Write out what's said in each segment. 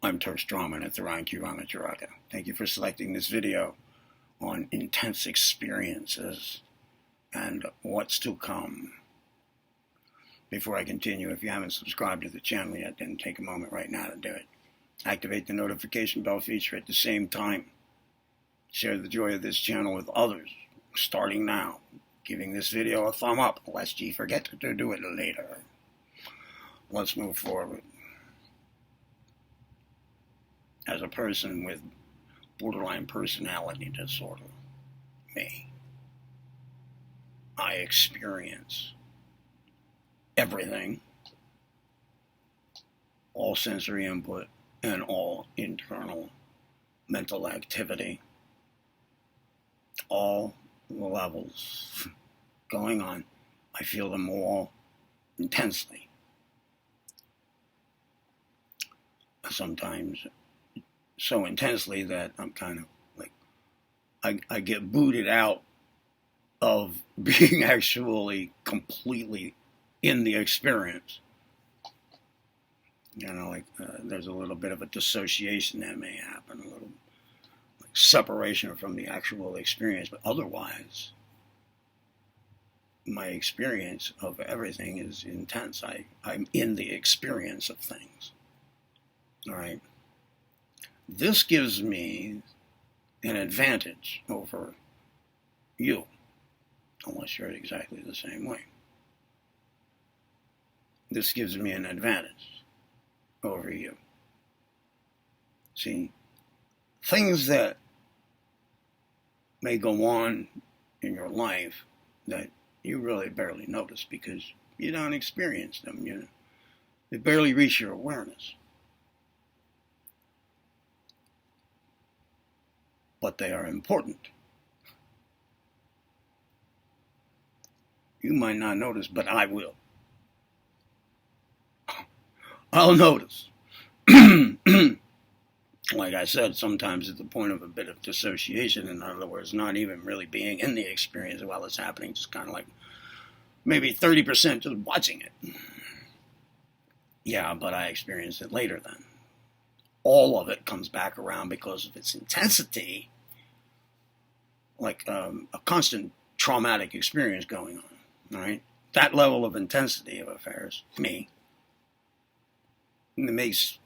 I'm Tersh Drama at Tharanki Ramacharaka. Thank you for selecting this video on intense experiences and what's to come. Before I continue, if you haven't subscribed to the channel yet, then take a moment right now to do it. Activate the notification bell feature at the same time. Share the joy of this channel with others, starting now. Giving this video a thumb up, lest you forget to do it later. Let's move forward. As a person with borderline personality disorder, me, I experience everything, all sensory input and all internal mental activity, all the levels going on. I feel them all intensely. Sometimes so intensely that I'm kind of like, I get booted out of being actually completely in the experience. You know, like there's a little bit of a dissociation that may happen, a little like separation from the actual experience, but otherwise, my experience of everything is intense. I'm in the experience of things. All right. This gives me an advantage over you, unless you're exactly the same way. This gives me an advantage over you. See, things that may go on in your life that you really barely notice because you don't experience them. They barely reach your awareness. But they are important. You might not notice, but I will. I'll notice. Like I said, sometimes at the point of a bit of dissociation, in other words, not even really being in the experience while it's happening, just kind of like maybe 30% just watching it. Yeah, but I experience it later then. All of it comes back around because of its intensity, like a constant traumatic experience going on, all right? That level of intensity of affairs, me, it makes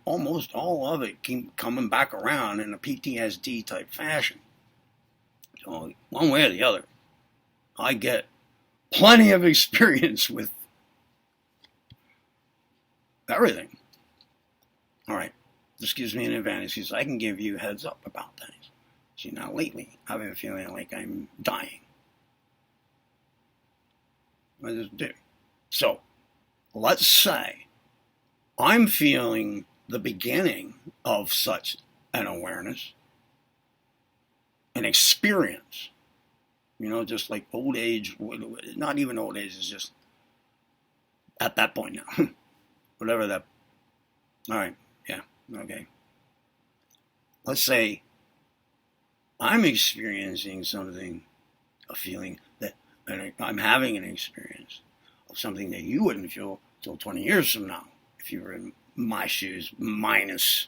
almost all of it keep coming back around in a PTSD type fashion. So one way or the other, I get plenty of experience with everything. All right, this gives me an advantage because I can give you heads up about things. See, now lately, I've been feeling like I'm dying. I just do. So, let's say I'm feeling the beginning of such an awareness, an experience. You know, just like old age, not even old age, it's just at that point now. Whatever that, all right. Yeah, okay. Let's say I'm experiencing something, a feeling that I'm having an experience of something that you wouldn't feel till 20 years from now if you were in my shoes, minus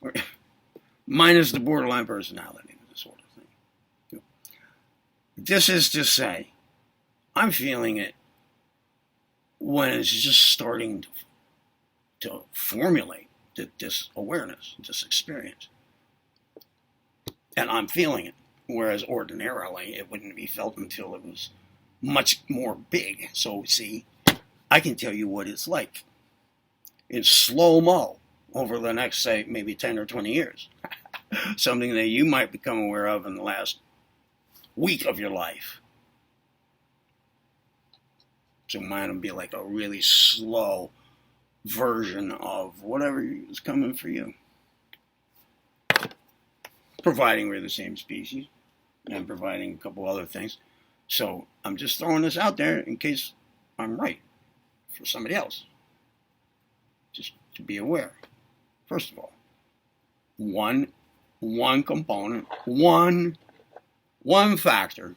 the borderline personality disorder thing. This is to say, I'm feeling it when it's just starting to formulate this awareness, this experience. And I'm feeling it, whereas ordinarily it wouldn't be felt until it was much more big. So see, I can tell you what it's like in slow-mo over the next, say, maybe 10 or 20 years. Something that you might become aware of in the last week of your life. So mine will be like a really slow version of whatever is coming for you. Providing we're the same species and providing a couple other things. So I'm just throwing this out there in case I'm right for somebody else. Just to be aware. First of all, one component, one factor,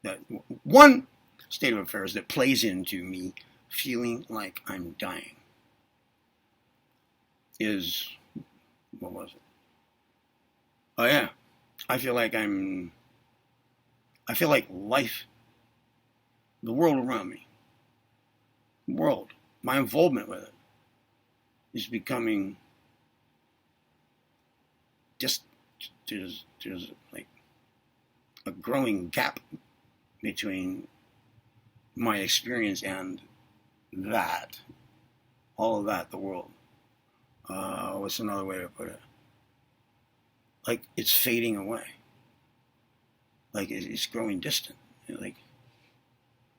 that one state of affairs that plays into me feeling like I'm dying. is, what was it? Oh yeah, I feel like I feel like life, the world around me, the world, my involvement with it is becoming just, there's like a growing gap between my experience and that, all of that, the world. What's another way to put it? Like it's fading away. Like it's growing distant. Like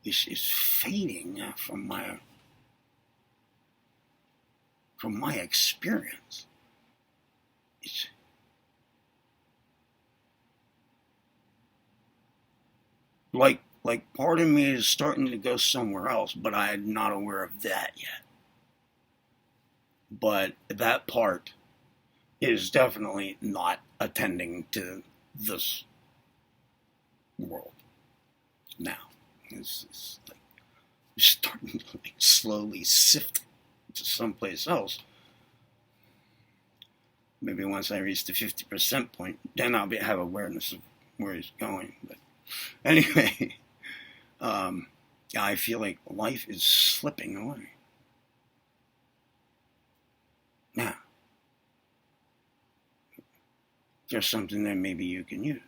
it's fading from my experience. It's like part of me is starting to go somewhere else, but I'm not aware of that yet. But that part is definitely not attending to this world now. It's like starting to like slowly sift to someplace else. Maybe once I reach the 50% point, then I'll have awareness of where it's going. But anyway, yeah, I feel like life is slipping away. Now, there's something that maybe you can use.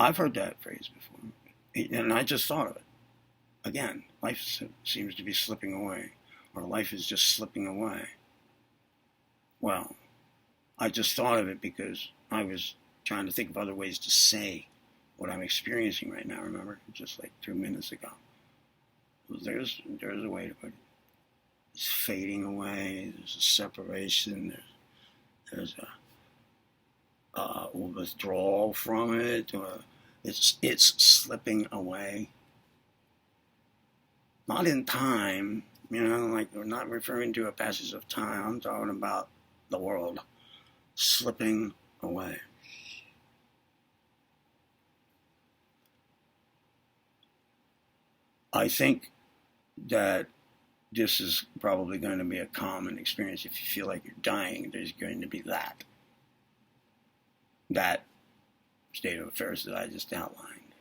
I've heard that phrase before, and I just thought of it. Again, life seems to be slipping away, or life is just slipping away. Well, I just thought of it because I was trying to think of other ways to say what I'm experiencing right now, remember? Just like 2 minutes ago. There's a way to put it. It's fading away, there's a separation, there's a withdrawal from it, or it's slipping away. Not in time, like we're not referring to a passage of time. I'm talking about the world slipping away. I think that this is probably going to be a common experience. If you feel like you're dying, there's going to be that state of affairs that I just outlined.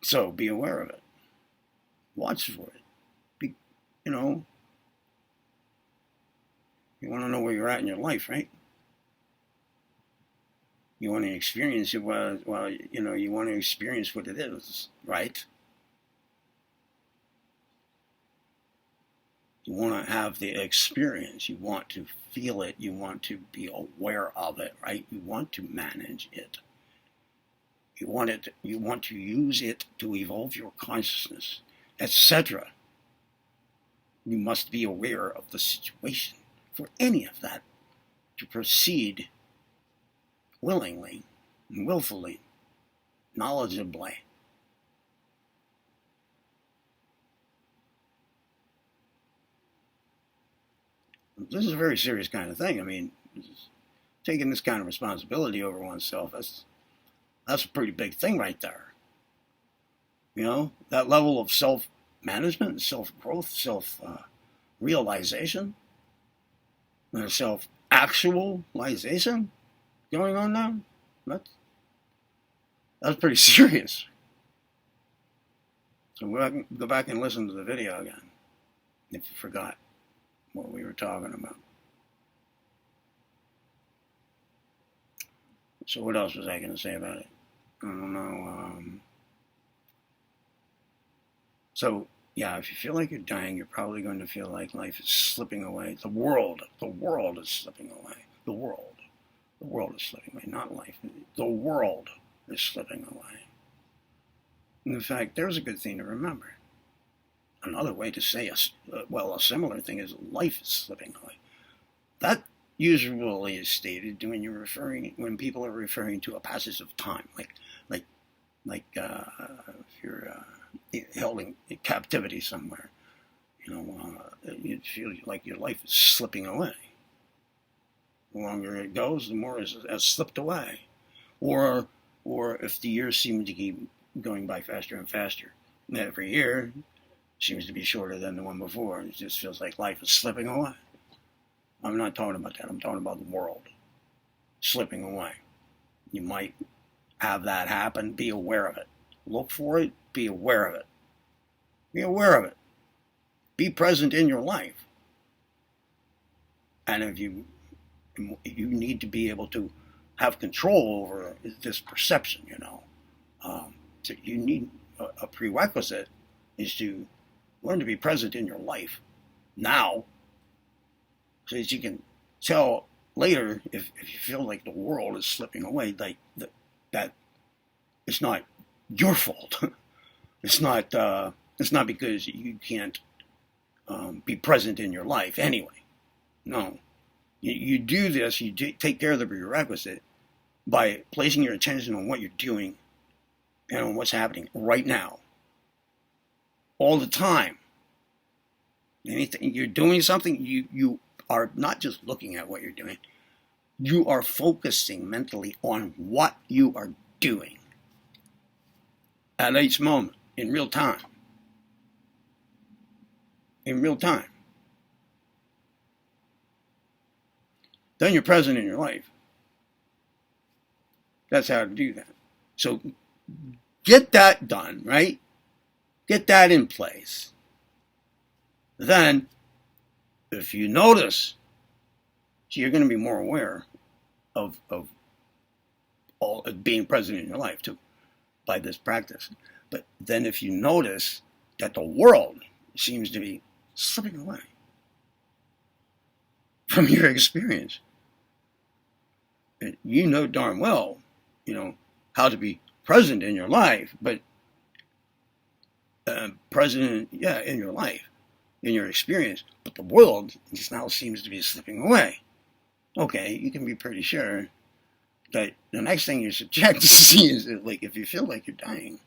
So be aware of it. Watch for it. You want to know where you're at in your life, right? You want to experience it. Well, you want to experience what it is, right? You want to have the experience. You want to feel it. You want to be aware of it, right? You want to manage it. You want to use it to evolve your consciousness, etc. You must be aware of the situation for any of that to proceed willingly, willfully, knowledgeably. This is a very serious kind of thing. I mean, taking this kind of responsibility over oneself, that's a pretty big thing right there. That level of self-management, self-growth, self-realization, self-actualization going on now. That's pretty serious. So go back and listen to the video again if you forgot what we were talking about. So what else was I going to say about it? I don't know. So yeah, if you feel like you're dying, you're probably going to feel like life is slipping away. The world is slipping away. The world is slipping away, not life. The world is slipping away. And in fact, there's a good thing to remember. Another way to say a similar thing is life is slipping away. That usually is stated when people are referring to a passage of time, like if you're held in captivity somewhere, you feel like your life is slipping away. The longer it goes, the more it has slipped away. Or if the years seem to keep going by faster and faster every year, seems to be shorter than the one before. It just feels like life is slipping away. I'm not talking about that. I'm talking about the world slipping away. You might have that happen. Be aware of it. Look for it. Be aware of it. Be aware of it. Be present in your life. And if you need to be able to have control over this perception, so you need a prerequisite is to learn to be present in your life now, so that you can tell later if you feel like the world is slipping away, like that it's not your fault. It's not because you can't be present in your life anyway. No, you do this. You take care of the prerequisite by placing your attention on what you're doing and on what's happening right now, all the time. Anything you're doing something, you are not just looking at what you're doing. You are focusing mentally on what you are doing at each moment, in real time. In real time. Then you're present in your life. That's how to do that. So get that done, right? Get that in place. Then, if you notice, you're going to be more aware of all being present in your life too, by this practice. But then if you notice that the world seems to be slipping away from your experience, you know darn well, how to be present in your life, but present, in your life, in your experience, but the world just now seems to be slipping away. Okay, you can be pretty sure that the next thing you should check to see is that, like, if you feel like you're dying.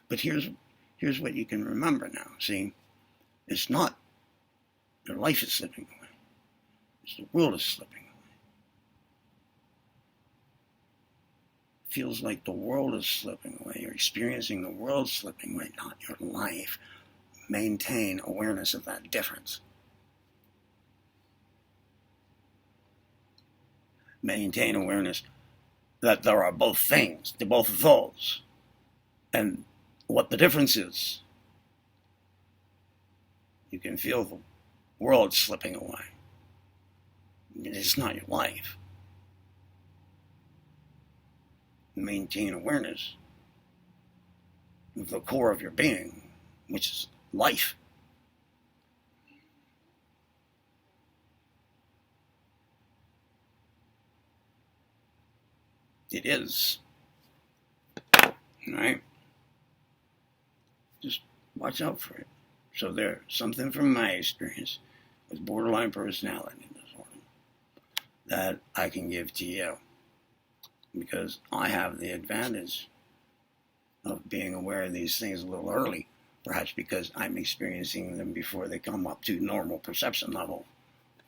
But here's what you can remember now. See, it's not your life is slipping away. It's the world is slipping away. It feels like the world is slipping away. You're experiencing the world slipping away, not your life. Maintain awareness of that difference. Maintain awareness that there are both things, both of those, and what the difference is. You can feel the world slipping away. It's not your life. Maintain awareness of the core of your being, which is life. It is. Right? Just watch out for it. So there's something from my experience with borderline personality disorder that I can give to you, because I have the advantage of being aware of these things a little early, perhaps because I'm experiencing them before they come up to normal perception level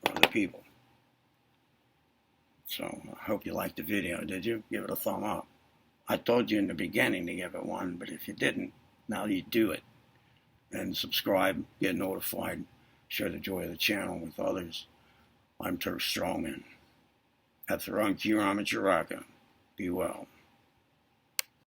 for other people. So I hope you liked the video. Did you? Give it a thumb up. I told you in the beginning to give it one, but if you didn't, now you do it. And subscribe, get notified, share the joy of the channel with others. I'm Turk Strongman. At the Ron Q. Ramacharaka. Be well.